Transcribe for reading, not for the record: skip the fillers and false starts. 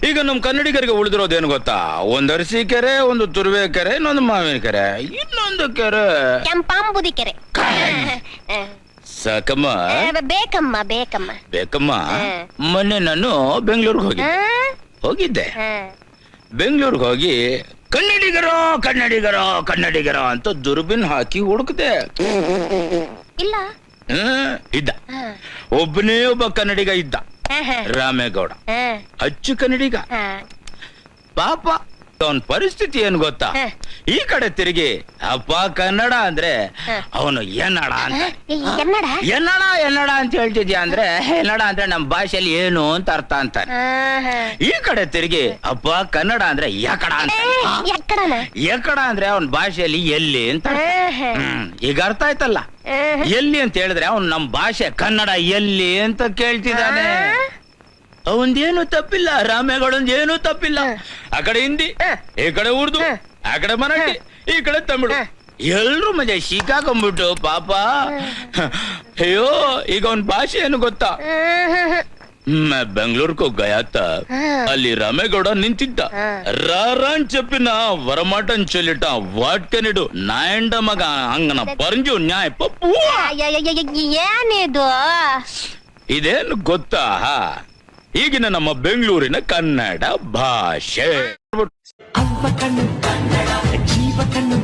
ಈಗ ನಮ್ ಕನ್ನಡಿಗರಿಗೆ ಉಳಿದಿರೋದೇನು ಗೊತ್ತಾ? ಒಂದ್ ಅರಸೀಕೆರೆ, ಒಂದು ತುರುವೇಕೆರೆ, ಇನ್ನೊಂದು ಮಾವಿನ ಕೆರೆ, ಇನ್ನೊಂದು ಕೆರೆ ಕೆಂಪಾಂಬುದಿ ಕೆರೆ. ಸಾಕಮ್ಮ. ಬೇಕಮ್ಮ ಬೇಕಮ್ಮ ಬೇಕಮ್ಮ. ಮೊನ್ನೆ ನಾನು ಬೆಂಗಳೂರಿಗೆ ಹೋಗಿದ್ದೆ. ಬೆಂಗಳೂರಿಗೆ ಹೋಗಿ ಕನ್ನಡಿಗರೋ ಕನ್ನಡಿಗರೋ ಕನ್ನಡಿಗರೋ ಅಂತ ದುರ್ಬಿನ್ ಹಾಕಿ ಹುಡುಕ್ದೆ. ಇಲ್ಲ ಇದ್ದ, ಒಬ್ಬನೇ ಒಬ್ಬ ಕನ್ನಡಿಗ ಇದ್ದ, ರಾಮೇಗೌಡ. ಅಚ್ಚು ಕನ್ನಡಿಗ. ಪಾಪ ಅವನ್ ಪರಿಸ್ಥಿತಿ ಏನ್ ಗೊತ್ತಾ? ಈ ಕಡೆ ತಿರುಗಿ ಅಪ್ಪ ಕನ್ನಡ ಅಂದ್ರೆ ಅವನು ಎನ್ನಡ ಅಂತ. ಎನ್ನಡ ಎನ್ನಡ ಅಂತ ಹೇಳ್ತಿದ್ಯಾ ಅಂದ್ರೆ, ಎನ್ನಡ ಅಂದ್ರೆ ನಮ್ ಭಾಷೆಯಲ್ಲಿ ಏನು ಅಂತ ಅರ್ಥ ಅಂತಾನೆ. ಈ ಕಡೆ ತಿರುಗಿ ಅಪ್ಪ ಕನ್ನಡ ಅಂದ್ರೆ ಯಕಡ ಅಂತ. ಯಕಡ ಅಂದ್ರೆ ಅವನ್ ಭಾಷೆಯಲ್ಲಿ ಎಲ್ಲಿ ಅಂತ. ಈಗ ಅರ್ಥ ಆಯ್ತಲ್ಲ? ಎಲ್ಲಿ ಅಂತ ಹೇಳಿದ್ರೆ ಅವನ್ ನಮ್ ಭಾಷೆ ಕನ್ನಡ ಎಲ್ಲಿ ಅಂತ ಕೇಳ್ತಿದ್ದಾನೆ. ಅವಂದೇನು ತಪ್ಪಿಲ್ಲ, ರಾಮೇಗೌಡಂದೇನು ತಪ್ಪಿಲ್ಲ. ಆ ಕಡೆ ಹಿಂದಿ, ಈ ಕಡೆ ಉರ್ದು, ಆ ಕಡೆ ಮರಾಠಿ, ಈ ಕಡೆ ತಮಿಳು, ಎಲ್ರು ಮಜಾ ಸಿಕ್ಕಾಕೊಂಡ್ಬಿಟ್ಟು ಪಾಪ. ಅಯ್ಯೋ, ಈಗ ಅವನ್ ಭಾಷೆ ಏನು ಗೊತ್ತಾ? ಬೆಂಗಳೂರ್ಗೂ ಗಯಾತ, ಅಲ್ಲಿ ರಾಮೇಗೌಡ ನಿಂತಿದ್ದ. ರಾರಾನ್ చెప్పిన వరమాటం చెల్లిట వాట్కనిడు నాయండ మగ అంగన పరంజು ನ್ಯಾಯ ಪಪ್ಪು. ಏನಿದು? ಇದೇನು ಗೊತ್ತಾ? ಈಗಿನ ನಮ್ಮ ಬೆಂಗಳೂರಿನ ಕನ್ನಡ ಭಾಷೆ. ಅವ್ವ ಕಣ್ಣು ಕನ್ನಡ ಜೀವ ಕಣ್ಣು